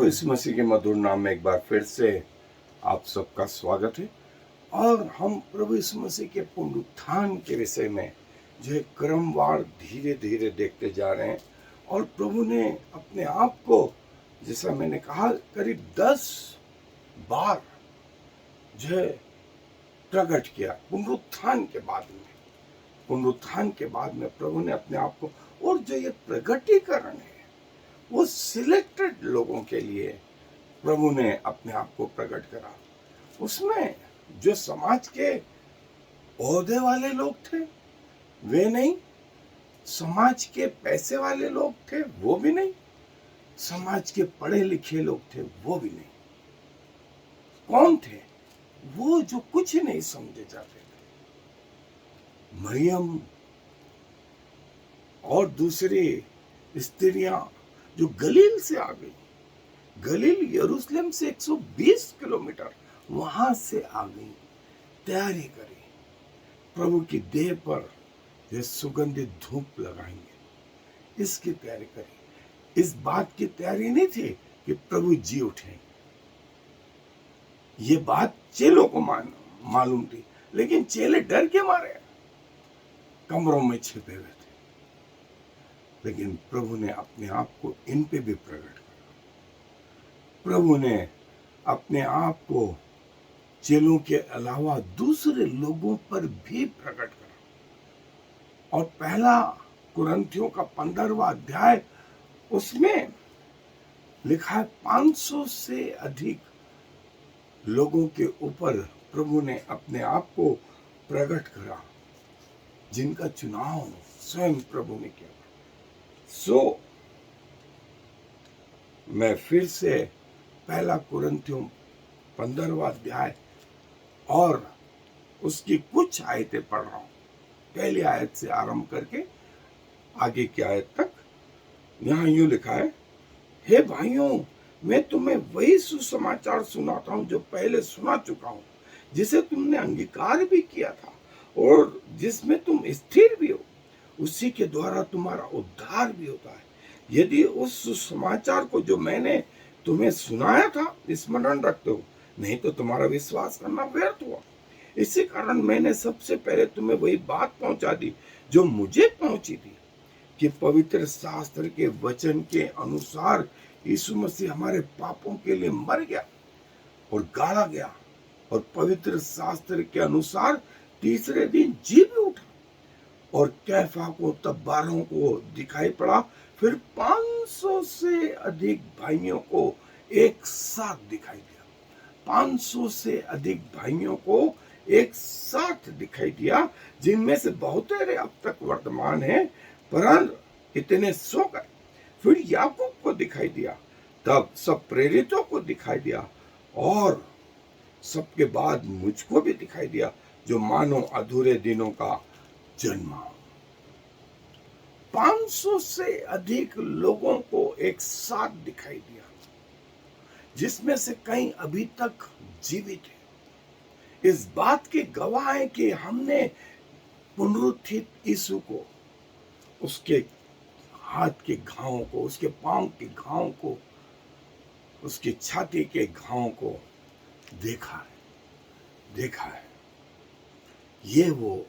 प्रभु यीशु मसीह के मधुर नाम में एक बार फिर से आप सबका स्वागत है। और हम प्रभु यीशु मसीह के पुनरुत्थान के विषय में जो है क्रमवार धीरे धीरे देखते जा रहे हैं। और प्रभु ने अपने आप को, जैसा मैंने कहा, करीब 10 बार जो है प्रकट किया पुनरुत्थान के बाद में। पुनरुत्थान के बाद में प्रभु ने अपने आप को, और जो ये प्रकटीकरण है वो सिलेक्टेड लोगों के लिए प्रभु ने अपने आप को प्रकट करा। उसमें जो समाज के ओहदे वाले लोग थे वे नहीं, समाज के पैसे वाले लोग थे वो भी नहीं, समाज के पढ़े लिखे लोग थे वो भी नहीं। कौन थे वो? जो कुछ नहीं समझे जाते थे। मरियम और दूसरी स्त्रियां जो गलील से आ गई, गलील यरूशलेम से 120 किलोमीटर वहां से आ गई, तैयारी करी, प्रभु की देह पर जो सुगंधित धूप लगाएंगे, इसकी तैयारी करी। इस बात की तैयारी नहीं थी कि प्रभु जी उठे, ये बात चेलों को मालूम थी, लेकिन चेले डर के मारे कमरों में छिपे हुए थे। लेकिन प्रभु ने अपने आप को इन पे भी प्रकट करा। प्रभु ने अपने आप को चेलों के अलावा दूसरे लोगों पर भी प्रकट करा। और पहला कुरिन्थियों का 15वां अध्याय, उसमें लिखा है 500 से अधिक लोगों के ऊपर प्रभु ने अपने आप को प्रकट करा, जिनका चुनाव स्वयं प्रभु ने किया। मैं फिर से पहला कुरिन्थियों 15वां अध्याय और उसकी कुछ आयतें पढ़ रहा हूं। पहली आयत से आरंभ करके आगे की आयत तक। यहां यूं लिखा है, हे भाइयों, मैं तुम्हें वही सुसमाचार सुनाता हूं जो पहले सुना चुका हूं, जिसे तुमने अंगीकार भी किया था और जिसमें तुम स्थिर भी हो। उसी के द्वारा तुम्हारा उद्धार भी होता है, यदि उस सुसमाचार को जो मैंने तुम्हें सुनाया था स्मरण रखते हो, नहीं तो तुम्हारा विश्वास करना व्यर्थ हुआ। इसी कारण मैंने सबसे पहले तुम्हें वही बात पहुंचा दी जो मुझे पहुंची थी, कि पवित्र शास्त्र के वचन के अनुसार यीशु मसीह हमारे पापों के लिए मर गया और गाड़ा गया, और पवित्र शास्त्र के अनुसार तीसरे दिन जी भी उठा। और कैफा को तब 12 को दिखाई पड़ा, फिर 500 से अधिक भाइयों को एक साथ दिखाई दिया। 500 से अधिक भाइयों को एक साथ दिखाई दिया, जिनमें से बहुतेरे अब तक वर्तमान हैं, परंतु इतने सो गए। फिर याकूब को दिखाई दिया, तब सब प्रेरितों को दिखाई दिया, और सबके बाद मुझको भी दिखाई दिया, जो मानो अधूरे दिनों का जन्मा। 500 से अधिक लोगों को एक साथ दिखाई दिया, जिसमें से कई अभी तक जीवित हैं। इस बात के गवाह हैं कि हमने पुनरुत्थित यीशु को, उसके हाथ के घावों को, उसके पांव के घावों को, उसकी छाती के घावों को देखा है। ये वो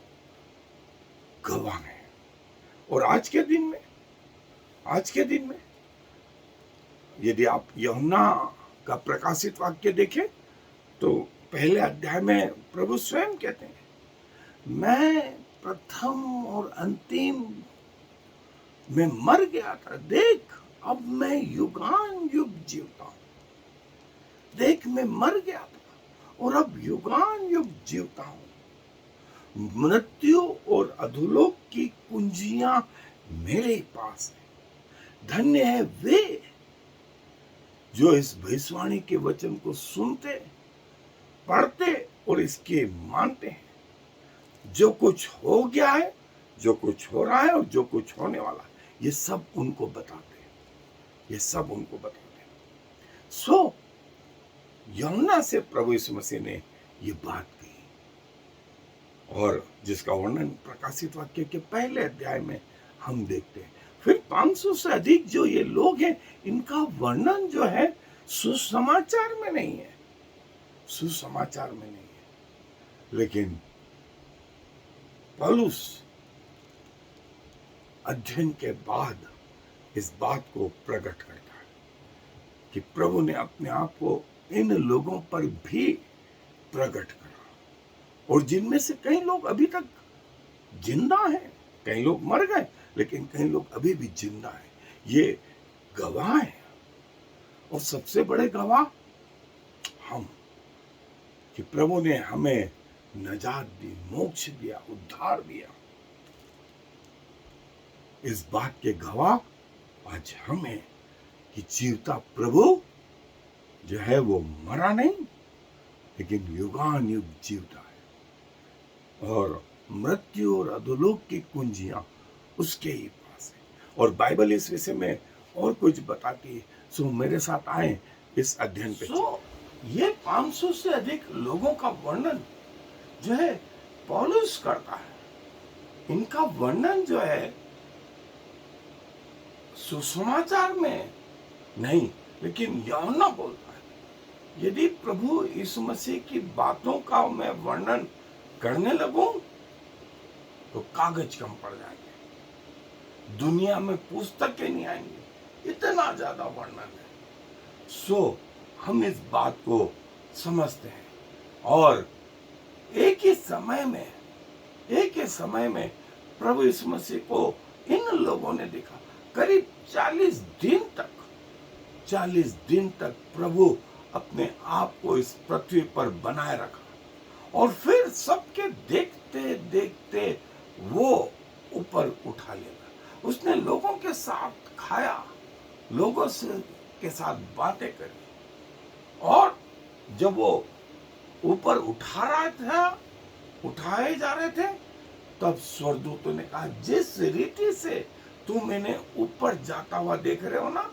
गवाह है। और आज के दिन में यदि आप यूहन्ना का प्रकाशित वाक्य देखें, तो पहले अध्याय में प्रभु स्वयं कहते हैं, मैं प्रथम और अंतिम में मर गया था, देख अब मैं युगान युग जीवता हूं। देख, मैं मर गया था और अब युगान युग जीवता हूं। मृत्यु और अधोलोक की कुंजियां मेरे पास है। धन्य है वे जो इस भविष्यवाणी के वचन को सुनते, पढ़ते और इसके मानते हैं। जो कुछ हो गया है, जो कुछ हो रहा है और जो कुछ होने वाला है, ये सब उनको बताते हैं। सो यूहन्ना से प्रभु यीशु मसीह ने ये बात कही, और जिसका वर्णन प्रकाशित वाक्य के पहले अध्याय में हम देखते हैं। फिर 500 से अधिक जो ये लोग हैं, इनका वर्णन जो है सुसमाचार में नहीं है, सुसमाचार में नहीं है। लेकिन पौलुस अध्ययन के बाद इस बात को प्रकट करता है कि प्रभु ने अपने आप को इन लोगों पर भी प्रकट करा, और जिनमें से कई लोग अभी तक जिंदा हैं, कई लोग मर गए लेकिन कई लोग अभी भी जिंदा हैं। ये गवाह हैं, और सबसे बड़े गवाह हम, कि प्रभु ने हमें नजात दी, मोक्ष दिया, उद्धार दिया। इस बात के गवाह आज हम हैं कि जीवता प्रभु जो है वो मरा नहीं, लेकिन युगान युग जीवता है, और मृत्यु और अधोलोक की कुंजियां उसके ही पास है। और बाइबल इस विषय में और कुछ बताती है। सो मेरे साथ आए इस अध्ययन पे। ये 500 से अधिक लोगों का वर्णन जो है पौलुस करता है। इनका वर्णन जो है सुसमाचार में नहीं, लेकिन यूहन्ना बोलता है यदि प्रभु यीशु मसीह की बातों का मैं वर्णन करने लगूं तो कागज कम पड़ जाएंगे, दुनिया में पुस्तकें नहीं आएंगी, इतना ज्यादा वर्णन है। सो हम इस बात को समझते हैं, और एक ही समय में प्रभु यीशु मसीह को इन लोगों ने देखा। करीब 40 दिन तक प्रभु अपने आप को इस पृथ्वी पर बनाए रखा, और फिर सबके देखते देखते वो ऊपर उठा लेगा। उसने लोगों के साथ खाया, लोगों से के साथ बातें करी, और जब वो ऊपर उठाए जा रहे थे, तब स्वर्गदूतों ने कहा जिस रीति से तुम इन्हें ऊपर जाता हुआ देख रहे हो ना,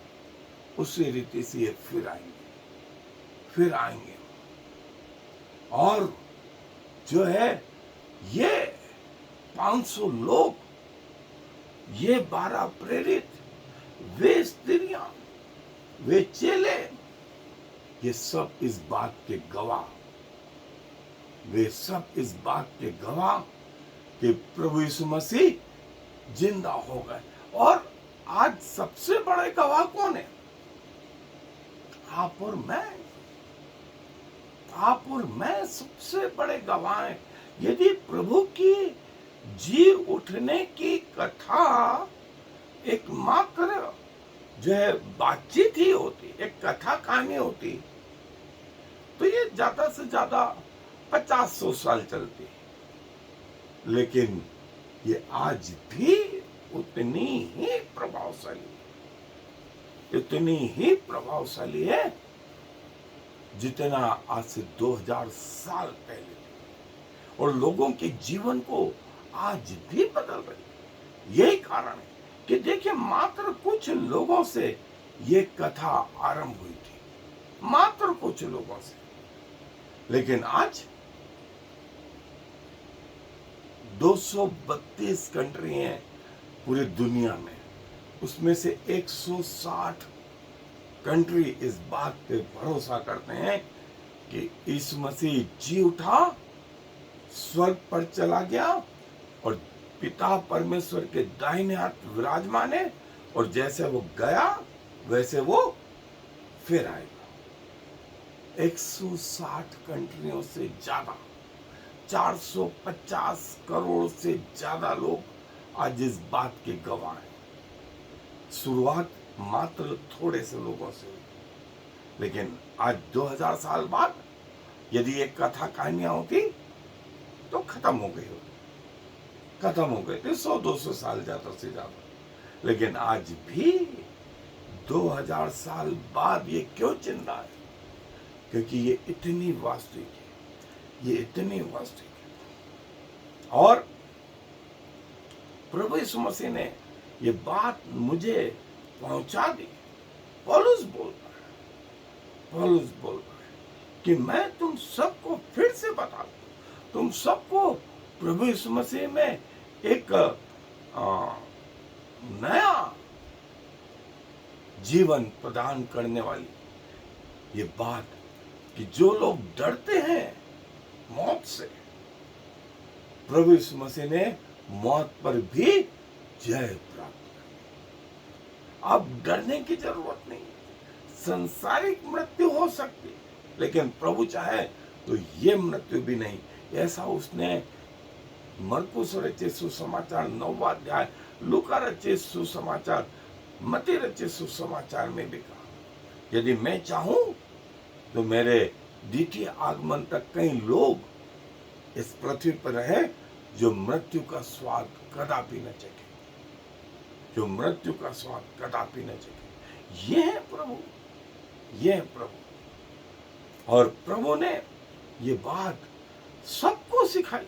उसी रीति से ये फिर आएंगे। और जो है ये 500 लोग, ये 12 प्रेरित, वे स्त्रियां, वे चेले, ये सब इस बात के गवाह, वे सब इस बात के गवाह कि प्रभु यीशु मसीह जिंदा हो गए। और आज सबसे बड़े गवाह कौन है? आप और मैं सबसे बड़े गवाह हैं। यदि प्रभु की जी उठने की कथा एक मात्र जो है बातचीत ही होती, एक कथा कहानी होती, तो ये ज्यादा से ज्यादा 50-100 साल चलती, लेकिन ये आज भी उतनी ही प्रभावशाली है जितना आज से 2000 साल पहले, और लोगों के जीवन को आज भी बदल रही है। यही कारण है कि देखिए, मात्र कुछ लोगों से ये कथा आरंभ हुई थी, मात्र कुछ लोगों से, लेकिन आज 232 कंट्री हैं पूरी दुनिया में, उसमें से 160 कंट्री इस बात पे भरोसा करते हैं कि यीशु मसीह जी उठा, स्वर्ग पर चला गया, और पिता परमेश्वर के दाहिने हाथ विराजमान है, और जैसे वो गया वैसे वो फिर आएगा। 160 कंट्रियों से ज्यादा, 450 करोड़ से ज्यादा लोग आज इस बात के गवाह हैं। शुरुआत मात्र थोड़े से लोगों से हुई, लेकिन आज 2000 साल बाद यदि एक कथा कहानियां होती तो खत्म हो गई थे 100-200 साल ज्यादा से ज्यादा, लेकिन आज भी 2000 साल बाद ये क्यों जिंदा है? क्योंकि ये इतनी वास्तविक है, और प्रभु यीशु मसीह ने ये बात मुझे पहुंचा दी। पौलुस बोलता है कि मैं तुम सबको फिर से बता दूं, तुम सबको प्रभु यीशु मसीह में एक नया जीवन प्रदान करने वाली ये बात कि जो लोग डरते हैं मौत से, प्रभु यीशु मसीह ने मौत पर भी जय प्राप्त की। अब डरने की जरूरत नहीं। संसारिक मृत्यु हो सकती है, लेकिन प्रभु चाहे तो ये मृत्यु भी नहीं। ऐसा उसने मरकुस रचित सुसमाचार 9वां अध्याय, लूका रचित सुसमाचार, मत्ती रचित सुसमाचार में भी कहा, यदि मैं चाहूं तो मेरे द्वितीय आगमन तक कई लोग इस पृथ्वी पर रहे जो मृत्यु का स्वाद कदापि न चखे, जो मृत्यु का स्वाद कदापि न चखे। ये है प्रभु, ये है प्रभु। और प्रभु ने ये बात सबको सिखाई,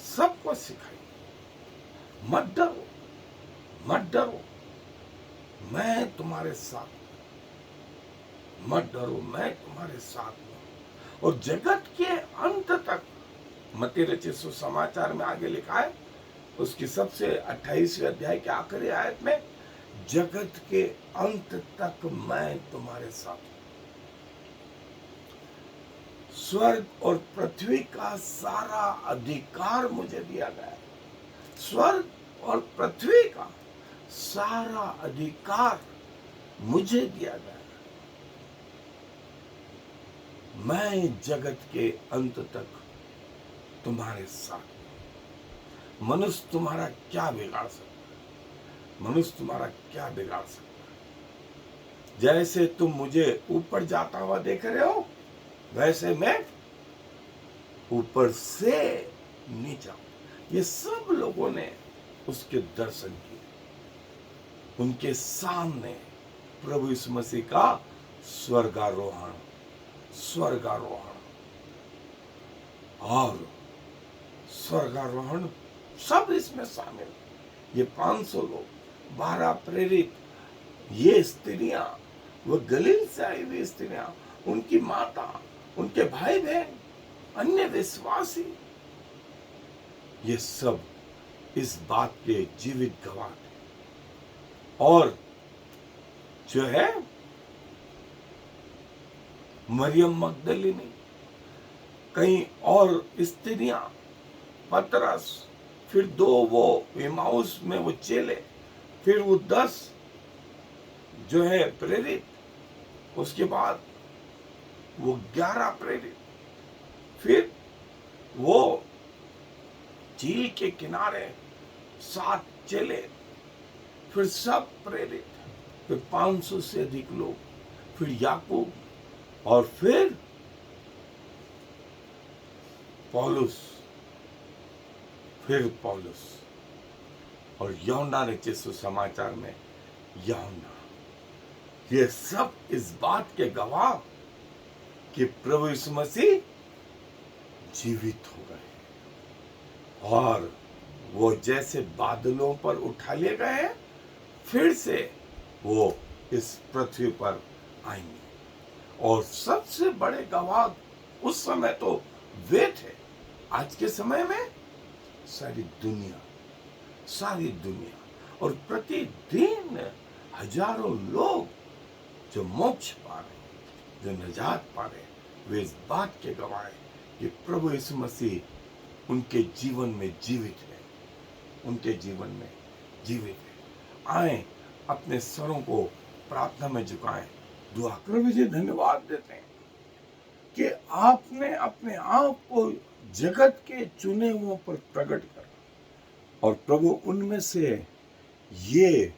सबको सिखाई। मत डरो, मत डरो, मैं तुम्हारे साथ हूं। मत डरो, मैं तुम्हारे साथ हूं। और जगत के अंत तक, मत्ती रचित सुसमाचार में आगे लिखा है, उसकी सबसे 28वें अध्याय के आखिरी आयत में, जगत के अंत तक मैं तुम्हारे साथ हूं। स्वर्ग और पृथ्वी का सारा अधिकार मुझे दिया गया है। स्वर्ग और पृथ्वी का सारा अधिकार मुझे दिया गया है। मैं जगत के अंत तक तुम्हारे साथ। मनुष्य तुम्हारा क्या बिगाड़ सकता है? मनुष्य तुम्हारा क्या बिगाड़ सकता है? जैसे तुम मुझे ऊपर जाता हुआ देख रहे हो, वैसे मैं ऊपर से नीचा। ये सब लोगों ने उसके दर्शन किए। उनके सामने प्रभु यीशु मसीह का स्वर्गारोहण, स्वर्गारोहण और स्वर्गारोहण सब इसमें शामिल। ये 500 लोग, 12 प्रेरित, ये स्त्रियां, वो गलील से आई हुई स्त्रियां, उनकी माता, उनके भाई बहन, अन्य विश्वासी, ये सब इस बात के जीवित गवाह थे। और जो है मरियम मगदलिनी, कई और स्त्रियां, पतरस, फिर 2 वो एमाउस में वो चेले, फिर वो 10 जो है प्रेरित, उसके बाद वो 11 प्रेरित, फिर वो झील के किनारे 7 चेले, फिर सब प्रेरित, फिर 500 से अधिक लोग, फिर याकूब, और फिर पौलुस, फिर पौलुस, और यूहन्ना रचित सुसमाचार में यूहन्ना। ये सब इस बात के गवाह कि प्रभु यीशु मसीह जीवित हो गए और वो जैसे बादलों पर उठा लिए गए, फिर से वो इस पृथ्वी पर आएंगे। और सबसे बड़े गवाह उस समय तो वे थे। आज के समय में सारी दुनिया, सारी दुनिया, और प्रतिदिन हजारों लोग जो मोक्ष पा रहे, जो निजात पा रहे, वे इस बात के गवाह हैं कि प्रभु यीशु मसीह उनके जीवन में जीवित है, उनके जीवन में जीवित है। आए अपने सरों को प्रार्थना में झुकाएं, दुआ। प्रभु जी धन्यवाद देते हैं कि आपने अपने आप को जगत के चुने हुओं पर प्रकट कर, और प्रभु उनमें से ये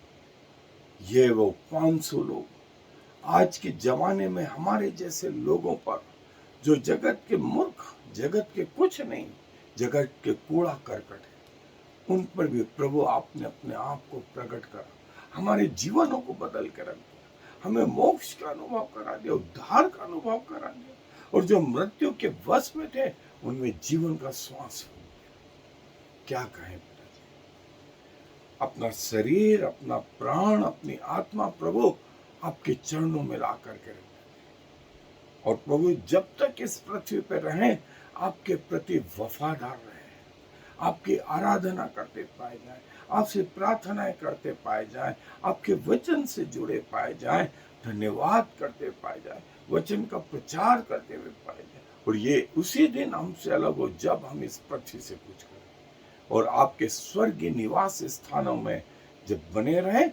वो 500 लोग आज के जमाने में हमारे जैसे लोगों पर, जो जगत के मूर्ख, जगत के कुछ नहीं, जगत के कूड़ा करकट है, उन पर भी प्रभु आपने अपने आप को प्रकट करा, हमारे जीवनों को बदल कर रख दिया, हमें मोक्ष का अनुभव करा दिया, उद्धार का अनुभव करा दिया, और जो मृत्यु के वश में थे उनमें जीवन का श्वास हो गया। क्या कहें पिताजी, अपना शरीर, अपना प्राण, अपनी आत्मा प्रभु आपके चरणों में ला करके रख देते। और प्रभु जब तक इस पृथ्वी पर रहें, आपके प्रति वफादार रहें, आपकी आराधना करते पाए जाए, आपसे प्रार्थनाएं करते पाए जाएं, आपके वचन से जुड़े पाए जाएं, धन्यवाद करते पाए जाएं, वचन का प्रचार करते हुए पाए जाएं। और ये उसी दिन हमसे अलग हो जब हम इस पृथ्वी से कुछ करें और आपके स्वर्गीय निवास स्थानों में जब बने रहे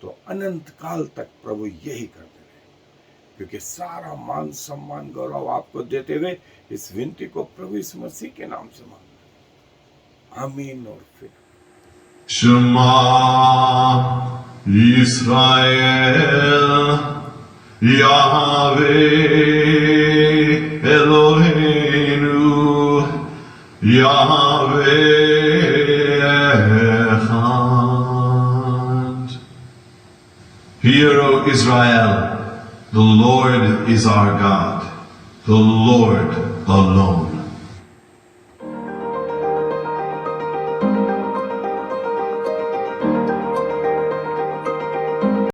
तो अनंत काल तक प्रभु यही करते रहे, क्योंकि सारा मान सम्मान गौरव आपको देते हुए इस विनती को प्रभु यीशु मसीह के नाम से मांगते हैं, आमीन। और फिर Shema Yisrael Yahweh Eloheinu Yahweh Echad. Hear, O Israel, the Lord is our God, the Lord alone.